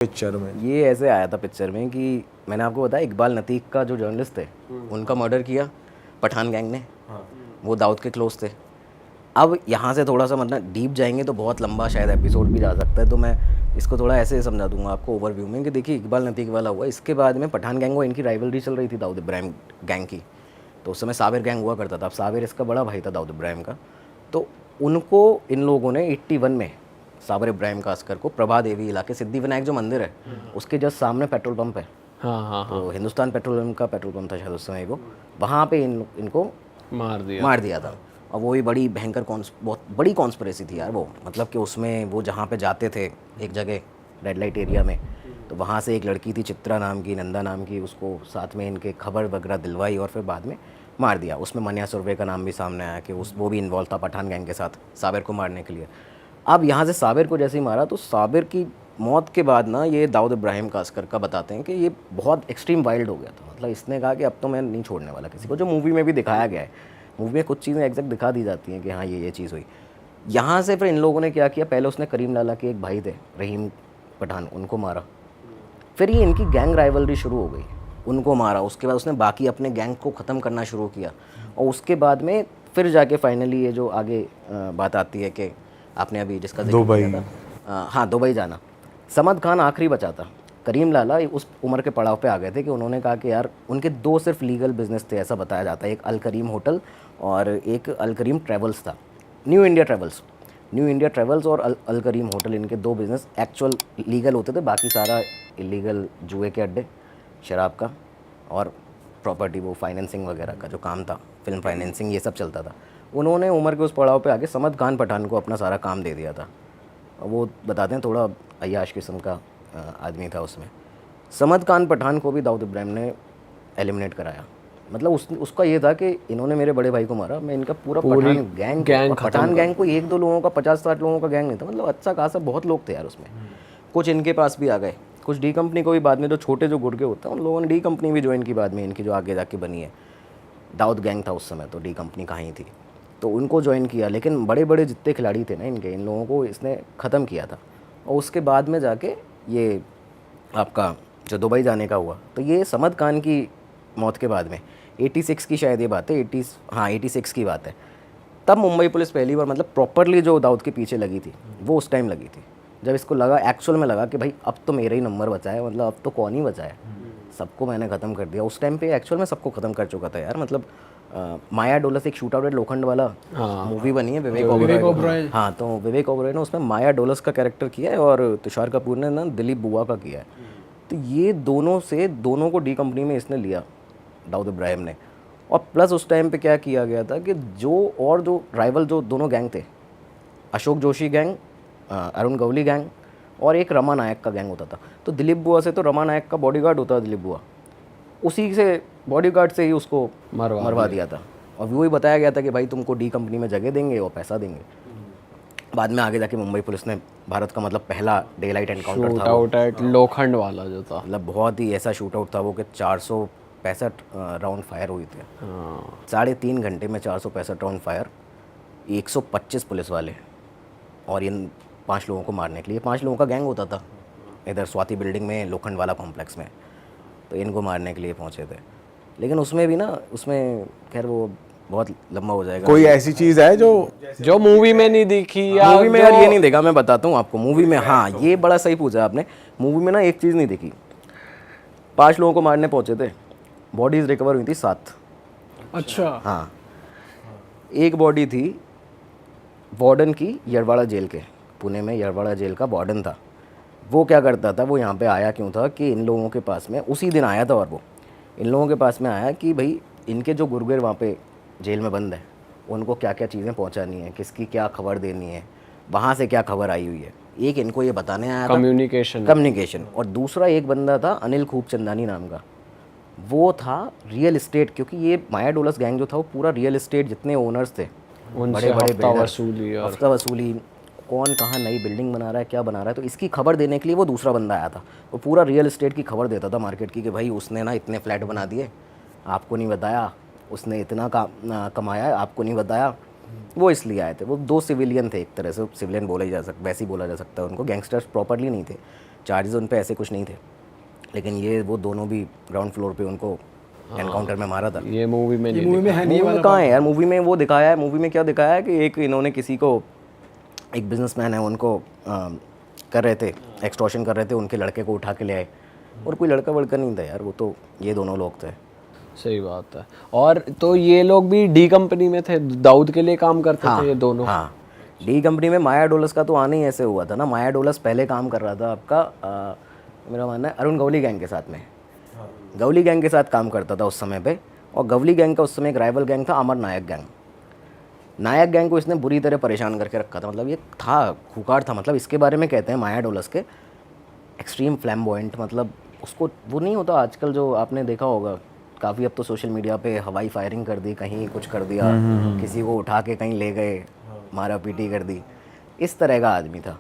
Picture में? ये ऐसे आया था पिक्चर में कि मैंने आपको बताया इकबाल नतीक का जो जर्नलिस्ट थे उनका मर्डर किया पठान गैंग ने। वो दाऊद के क्लोज थे। अब यहाँ से थोड़ा सा मतलब डीप जाएंगे तो बहुत लंबा शायद एपिसोड भी जा सकता है, तो मैं इसको थोड़ा ऐसे समझा दूंगा आपको ओवरव्यू में कि देखिए इकबाल नतीक वाला हुआ, इसके बाद में पठान गैंग वो इनकी राइवलरी चल रही थी दाऊद इब्राहिम गैंग की। तो उस समय साबिर गैंग हुआ करता था। अब साबिर इसका बड़ा भाई था दाऊद इब्राहिम का। तो उनको इन लोगों ने 81 में साबिर इब्राहिम का अस्कर को प्रभा देवी इलाके सिद्धि विनायक जो मंदिर है उसके जस्ट सामने पेट्रोल पंप है। हाँ। तो हिंदुस्तान पेट्रोलियम का पेट्रोल पंप था शायद उस समय को, वहाँ पे इनको मार दिया था। और वो भी बड़ी भयंकर बहुत बड़ी कॉन्स्पिरेसी थी यार वो, मतलब कि उसमें वो जहाँ पे जाते थे एक जगह रेड लाइट एरिया में, तो वहाँ से एक लड़की थी चित्रा नाम की, नंदा नाम की, उसको साथ में इनके खबर वगैरह दिलवाई और फिर बाद में मार दिया। उसमें मनिया सुरवे का नाम भी सामने आया कि वो भी इन्वॉल्व था पठान गैंग के साथ साबिर को मारने के लिए। अब यहाँ से साबिर को जैसे ही मारा तो साबिर की मौत के बाद ना ये दाऊद इब्राहिम का अस्कर का बताते हैं कि ये बहुत एक्सट्रीम वाइल्ड हो गया था। मतलब इसने कहा कि अब तो मैं नहीं छोड़ने वाला किसी को, जो मूवी में भी दिखाया गया है। मूवी में कुछ चीज़ें एग्जैक्ट दिखा दी जाती हैं कि हाँ ये चीज़ हुई। यहाँ से फिर इन लोगों ने क्या किया, पहले उसने करीम लाला के एक भाई थे रहीम पठान, उनको मारा। फिर ये इनकी गैंग राइवलरी शुरू हो गई, उनको मारा। उसके बाद उसने बाकी अपने गैंग को ख़त्म करना शुरू किया। और उसके बाद में फिर जाके फाइनली ये जो आगे बात आती है कि आपने अभी जिसका जिक्र किया था, हाँ दुबई जाना। समद खान आखिरी बचा था। करीम लाला उस उम्र के पड़ाव पे आ गए थे कि उन्होंने कहा कि यार उनके दो सिर्फ लीगल बिजनेस थे ऐसा बताया जाता है, एक अल करीम होटल और एक अल करीम ट्रैवल्स था, न्यू इंडिया ट्रैवल्स और अल करीम होटल, इनके दो बिज़नेस एक्चुअल लीगल होते थे। बाकी सारा इलीगल, जुए के अड्डे, शराब का और प्रॉपर्टी वो फाइनेंसिंग वगैरह का जो काम था, फिल्म फाइनेंसिंग, ये सब चलता था। उन्होंने उम्र के उस पड़ाव पे आके समद खान पठान को अपना सारा काम दे दिया था। वो बताते हैं थोड़ा अय्याश किस्म का आदमी था उसमें। समद खान पठान को भी दाऊद इब्राहिम ने एलिमिनेट कराया। मतलब उसका ये था कि इन्होंने मेरे बड़े भाई को मारा, मैं इनका पूरा पठान गैंग को 1-2 लोगों का 50-60 लोगों का गैंग नहीं था, मतलब अच्छा खासा बहुत लोग थे यार उसमें। कुछ इनके पास भी आ गए, कुछ डी कंपनी को भी बाद में, जो छोटे जो गुर्गे होते हैं उन लोगों ने डी कंपनी भी ज्वाइन की बाद में, इनकी जो आगे जाके बनी है। दाऊद गैंग था उस समय, तो डी कंपनी कहाँ ही थी, तो उनको ज्वाइन किया। लेकिन बड़े बड़े जितने खिलाड़ी थे ना इनके, इन लोगों को इसने ख़त्म किया था। और उसके बाद में जाके ये आपका जो दुबई जाने का हुआ, तो ये समद खान की मौत के बाद में 86 की शायद ये बात है, 86 की बात है। तब मुंबई पुलिस पहली बार मतलब प्रॉपरली जो दाऊद के पीछे लगी थी वो उस टाइम लगी थी, जब इसको लगा, एक्चुअल में लगा कि भाई अब तो मेरा ही नंबर बचा है, मतलब अब तो कौन ही बचा है, सबको मैंने ख़त्म कर दिया। उस टाइम पे एक्चुअल में सबको ख़त्म कर चुका था यार। मतलब माया डोलस, एक शूट आउट एट लोखंड वाला मूवी बनी है विवेक ओबरॉय। हाँ, तो विवेक ओबरॉय ने उसमें माया डोलस का कैरेक्टर किया है और तुषार कपूर ने ना दिलीप बुआ का किया है। तो ये दोनों को डी कंपनी में इसने लिया दाऊद इब्राहिम ने। और प्लस उस टाइम पे क्या किया गया था कि जो राइवल जो दोनों गैंग थे, अशोक जोशी गैंग, अरुण गवली गैंग और एक रमा नायक का गैंग होता था। तो दिलीप बुआ से तो रमा नायक का बॉडीगार्ड होता था दिलीप बुआ, उसी से बॉडीगार्ड से ही उसको मरवा दिया था। और वही बताया गया था कि भाई तुमको डी कंपनी में जगह देंगे और पैसा देंगे। बाद में आगे जाके मुंबई पुलिस ने भारत का मतलब पहला डे लाइट एनकाउंटर था शूट आउट लोखंड वाला जो था, मतलब बहुत ही ऐसा शूट आउट था वो कि 465 राउंड फायर हुई थे। 3.5 घंटे में 465 राउंड फायर, 125 पुलिस वाले, और इन 5 लोगों को मारने के लिए 5 लोगों का गैंग होता था इधर स्वाति बिल्डिंग में, लोखंड वाला कॉम्प्लेक्स में। तो इनको मारने के लिए पहुंचे थे। लेकिन उसमें भी ना, उसमें खैर वो बहुत लंबा हो जाएगा। कोई ऐसी चीज़ है जो मूवी में नहीं दिखी या मूवी में यार ये नहीं देखा, मैं बताता हूँ आपको। मूवी में, हाँ ये बड़ा सही पूछा आपने, मूवी में ना एक चीज़ नहीं दिखी। 5 लोगों को मारने पहुंचे थे, बॉडीज रिकवर हुई थी 7। अच्छा, हाँ, एक बॉडी थी वार्डन की, यरवाड़ा जेल के, पुणे में यरवाड़ा जेल का वार्डन था। वो क्या करता था, वो यहाँ पे आया क्यों था कि इन लोगों के पास में उसी दिन आया था, और वो इन लोगों के पास में आया कि भाई इनके जो गुर्गे वहाँ पे जेल में बंद है उनको क्या क्या चीज़ें पहुँचानी है, किसकी क्या खबर देनी है, वहाँ से क्या खबर आई हुई है। एक इनको ये बताने आया था, कम्युनिकेशन। और दूसरा एक बंदा था अनिल खूबचंदानी नाम का, वो था रियल इस्टेट, क्योंकि ये माया डोलस गैंग जो था वो पूरा रियल इस्टेट, जितने ओनर्स थे बड़े बड़े हफ्ता वसूली, कौन कहाँ नई बिल्डिंग बना रहा है, क्या बना रहा है, तो इसकी खबर देने के लिए वो दूसरा बंदा आया था। वो पूरा रियल इस्टेट की खबर देता था मार्केट की कि भाई उसने ना इतने फ्लैट बना दिए, आपको नहीं बताया, उसने इतना कमाया है, आपको नहीं बताया। वो इसलिए आए थे। वो 2 सिविलियन थे, एक तरह से सिविलियन बोला ही जा सकता, वैसे ही बोला जा सकता है उनको, गैंगस्टर्स प्रॉपरली नहीं थे। चार्जेस उन पे ऐसे कुछ नहीं थे, लेकिन ये वो दोनों भी ग्राउंड फ्लोर पे उनको एनकाउंटर में मारा था। ये मूवी में नहीं मूवी में है नहीं मूवी में कहाँ है यार, मूवी में वो दिखाया है, मूवी में क्या दिखाया है कि एक इन्होंने किसी को, एक बिजनेसमैन है उनको कर रहे थे, एक्सटॉर्शन कर रहे थे, उनके लड़के को उठा के ले आए, और कोई लड़का वड़का नहीं था यार, वो तो ये दोनों लोग थे। सही बात है। और तो ये लोग भी डी कंपनी में थे, दाऊद के लिए काम करते थे ये दोनों। हाँ, डी कंपनी में माया डोलस का तो आना ही ऐसे हुआ था ना। माया डोलस पहले काम कर रहा था आपका मेरा मानना है अरुण गवली गैंग के साथ में, गवली गैंग के साथ काम करता था उस समय पे, और गवली गैंग का उस समय एक राइवल गैंग था अमर नायक गैंग। नायक गैंग को इसने बुरी तरह परेशान करके रखा था, मतलब ये था खुकार था, मतलब इसके बारे में कहते हैं माया डोलस के एक्सट्रीम फ्लैम्बॉयंट, मतलब उसको वो नहीं होता आजकल जो आपने देखा होगा काफ़ी, अब तो सोशल मीडिया पे हवाई फायरिंग कर दी, कहीं कुछ कर दिया, किसी को उठा के कहीं ले गए, मारा पीटी कर दी, इस तरह का आदमी था,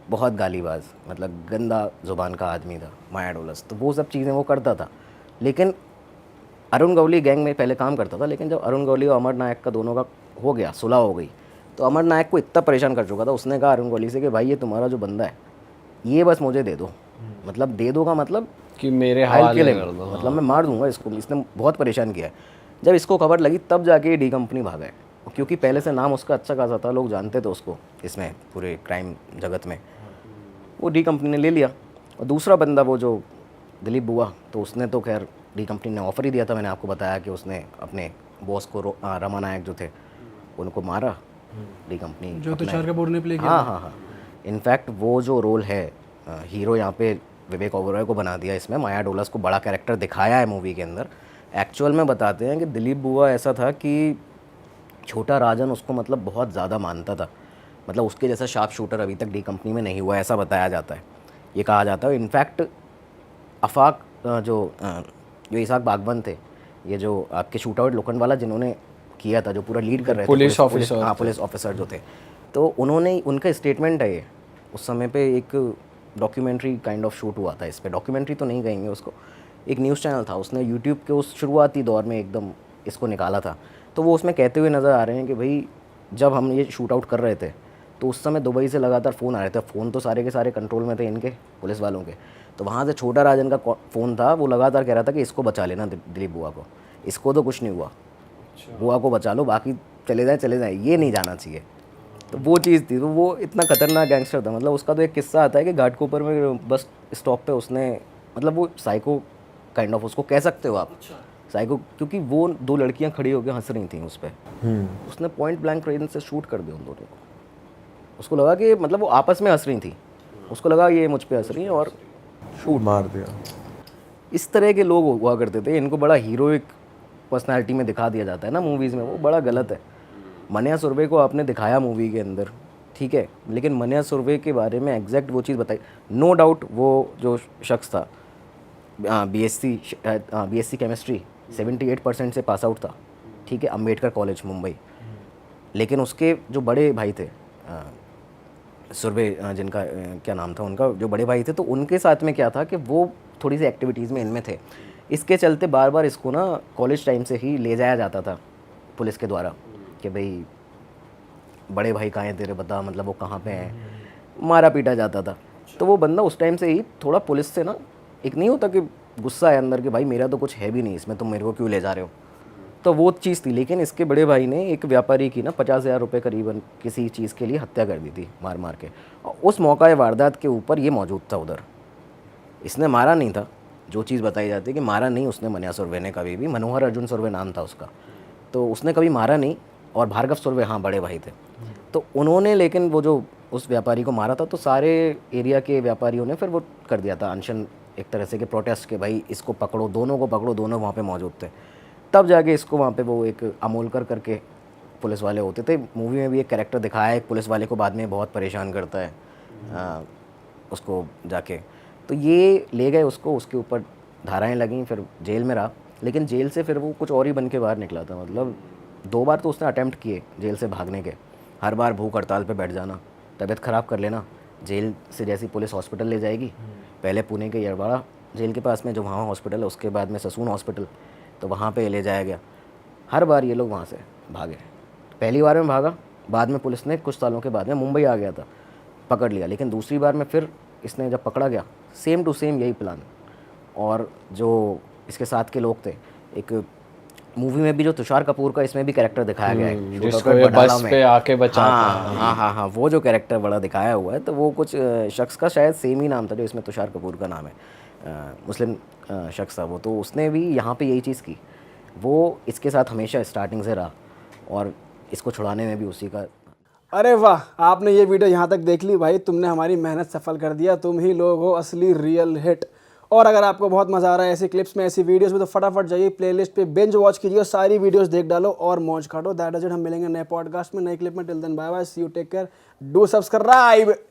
बहुत गालीबाज, मतलब गंदा ज़ुबान का आदमी था माया डोलस। तो वो सब चीज़ें वो करता था, लेकिन अरुण गवली गैंग में पहले काम करता था, लेकिन जब अरुण गवली और अमर नायक का दोनों का हो गया, सुलह हो गई, तो अमर नायक को इतना परेशान कर चुका था, उसने कहा अरुण गवली से कि भाई ये तुम्हारा जो बंदा है ये बस मुझे दे दो, मतलब दे दो का मतलब कि मेरे हाल हवाले के कर दो। मतलब मैं मार दूंगा इसको, इसने बहुत परेशान किया है। जब इसको खबर लगी तब जाके डी कंपनी भागा है, क्योंकि पहले से नाम उसका अच्छा खासा था, लोग जानते थे उसको इसमें पूरे क्राइम जगत में, वो डी कंपनी ने ले लिया। और दूसरा बंदा वो जो दिलीप बुआ, तो उसने तो खैर डी कंपनी ने ऑफ़र ही दिया था, मैंने आपको बताया कि उसने अपने बॉस को रमा नायक जो थे उनको मारा, डी कंपनी जो तुषार कपूर ने प्ले किया। हाँ हाँ हाँ, इनफैक्ट वो जो रोल है हीरो यहाँ पे विवेक ओबरॉय को बना दिया, इसमें माया डोलस को बड़ा कैरेक्टर दिखाया है मूवी के अंदर। एक्चुअल में बताते हैं कि दिलीप बुआ ऐसा था कि छोटा राजन उसको मतलब बहुत ज़्यादा मानता था, मतलब उसके जैसा शार्प शूटर अभी तक डी कंपनी में नहीं हुआ, ऐसा बताया जाता है, ये कहा जाता है। इनफैक्ट अफाक जो इसाक बागवन थे, ये जो आपके शूट आउट लोखंड वाला जिन्होंने किया था, जो पूरा लीड कर रहे थे, पुलिस ऑफिसर, हाँ पुलिस ऑफिसर जो थे, तो उन्होंने, उनका स्टेटमेंट है ये, उस समय पे एक डॉक्यूमेंट्री काइंड ऑफ शूट हुआ था इस पे, डॉक्यूमेंट्री तो नहीं कहेंगे उसको, एक न्यूज़ चैनल था, उसने यूट्यूब के उस शुरुआती दौर में एकदम इसको निकाला था, तो वो उसमें कहते हुए नज़र आ रहे हैं कि भाई जब हम ये शूट आउट कर रहे थे तो उस समय दुबई से लगातार फ़ोन आ रहे थे, फ़ोन तो सारे के सारे कंट्रोल में थे इनके पुलिस वालों के, तो वहाँ से छोटा राजन का फ़ोन था, वो लगातार कह रहा था कि इसको बचा लेना दिलीप बुआ को, इसको तो कुछ नहीं हुआ, बुआ को बचा लो, बाकी चले जाए, ये नहीं जाना चाहिए। तो वो चीज़ थी, तो वो इतना खतरनाक गैंगस्टर था, मतलब उसका तो एक किस्सा आता है कि घाटकोपर में बस स्टॉप पे उसने, मतलब वो साइको काइंड ऑफ उसको कह सकते हो आप, साइको, क्योंकि वो दो लड़कियां खड़ी होकर हंस रही थी उस पर, उसने पॉइंट ब्लैंक रेंज से शूट कर दिया उन दोनों को, उसको लगा कि मतलब वो आपस में हंस रही थी, उसको लगा ये मुझ पे हंस रही हैं और शूट मार दिया। इस तरह के लोग हुआ करते थे, इनको बड़ा हीरोइक पर्सनालिटी में दिखा दिया जाता है ना मूवीज़ में, वो बड़ा गलत है। मन्या सुरभि को आपने दिखाया मूवी के अंदर, ठीक है, लेकिन मन्या सुरभि के बारे में एग्जैक्ट वो चीज़ बताई, नो डाउट वो जो शख्स था बीएससी केमिस्ट्री 78% से पास आउट था, ठीक है, अम्बेडकर कॉलेज मुंबई, लेकिन उसके जो बड़े भाई थे सुरभि, जिनका क्या नाम था उनका, जो बड़े भाई थे, तो उनके साथ में क्या था कि वो थोड़ी सी एक्टिविटीज़ में इनमें थे, इसके चलते बार बार इसको ना कॉलेज टाइम से ही ले जाया जाता था पुलिस के द्वारा कि भाई बड़े भाई कहाँ हैं तेरे, बता, मतलब वो कहाँ पे हैं, मारा पीटा जाता था। तो वो बंदा उस टाइम से ही थोड़ा पुलिस से ना, एक नहीं होता कि गुस्सा है अंदर कि भाई मेरा तो कुछ है भी नहीं इसमें, तुम मेरे को क्यों ले जा रहे हो, तो वो चीज़ थी। लेकिन इसके बड़े भाई ने एक व्यापारी की ना 50,000 रुपये करीबन किसी चीज़ के लिए हत्या कर दी थी मार मार के, और उस मौका वारदात के ऊपर ये मौजूद था उधर, इसने मारा नहीं था, जो चीज़ बताई जाती है कि मारा नहीं उसने मन्या सुरभि ने कभी भी, मनोहर अर्जुन सुरभि नाम था उसका, तो उसने कभी मारा नहीं, और भार्गव सुरभि हाँ बड़े भाई थे, तो उन्होंने, लेकिन वो जो उस व्यापारी को मारा था तो सारे एरिया के व्यापारियों ने फिर वो कर दिया था अनशन, एक तरह से कि प्रोटेस्ट के भाई इसको पकड़ो, दोनों को पकड़ो, दोनों वहाँ पे मौजूद थे, तब जाके इसको वहाँ पे वो एक अमोलकर करके पुलिस वाले होते थे, मूवी में भी एक कैरेक्टर दिखाया है, एक पुलिस वाले को बाद में बहुत परेशान करता है उसको जाके, तो ये ले गए उसको, उसके ऊपर धाराएं लगीं, फिर जेल में रहा, लेकिन जेल से फिर वो कुछ और ही बन के बाहर निकला था, मतलब 2 बार तो उसने अटैम्प्ट किए जेल से भागने के, हर बार भूख हड़ताल पे बैठ जाना, तबीयत ख़राब कर लेना, जेल से जैसी पुलिस हॉस्पिटल ले जाएगी, पहले पुणे के यड़वाड़ा जेल के पास में जो वहाँ हॉस्पिटल है, उसके बाद में ससून हॉस्पिटल, तो वहाँ पे ले जाया गया, हर बार ये लोग वहाँ से भागे, पहली बार में भागा, बाद में पुलिस ने कुछ सालों के बाद में मुंबई आ गया था, पकड़ लिया, लेकिन दूसरी बार में फिर इसने जब पकड़ा गया, सेम टू सेम यही प्लान। और जो इसके साथ के लोग थे, एक मूवी में भी जो तुषार कपूर का इसमें भी कैरेक्टर दिखाया गया है, जिसको ये बस पे आके बचाता है। हाँ, वो जो कैरेक्टर बड़ा दिखाया हुआ है, तो वो कुछ शख्स का शायद सेम ही नाम था जो इसमें तुषार कपूर का नाम है, मुस्लिम शख्स था वो, तो उसने भी यहाँ पे यही चीज़ की। वो इसके साथ हमेशा स्टार्टिंग से रहा और इसको छुड़ाने में भी उसी का। अरे वाह, आपने ये वीडियो यहाँ तक देख ली भाई, तुमने हमारी मेहनत सफल कर दिया, तुम ही लोग हो असली रियल हिट। और अगर आपको बहुत मज़ा आ रहा है ऐसी क्लिप्स में, ऐसी वीडियोस में, तो फटाफट जाइए प्लेलिस्ट पे बिंज वॉच कीजिए और सारी वीडियोस देख डालो और मौज काटो। That is it. हम मिलेंगे नए पॉडकास्ट में, नए क्लिप में। Till then bye bye, see you, take care, do subscribe.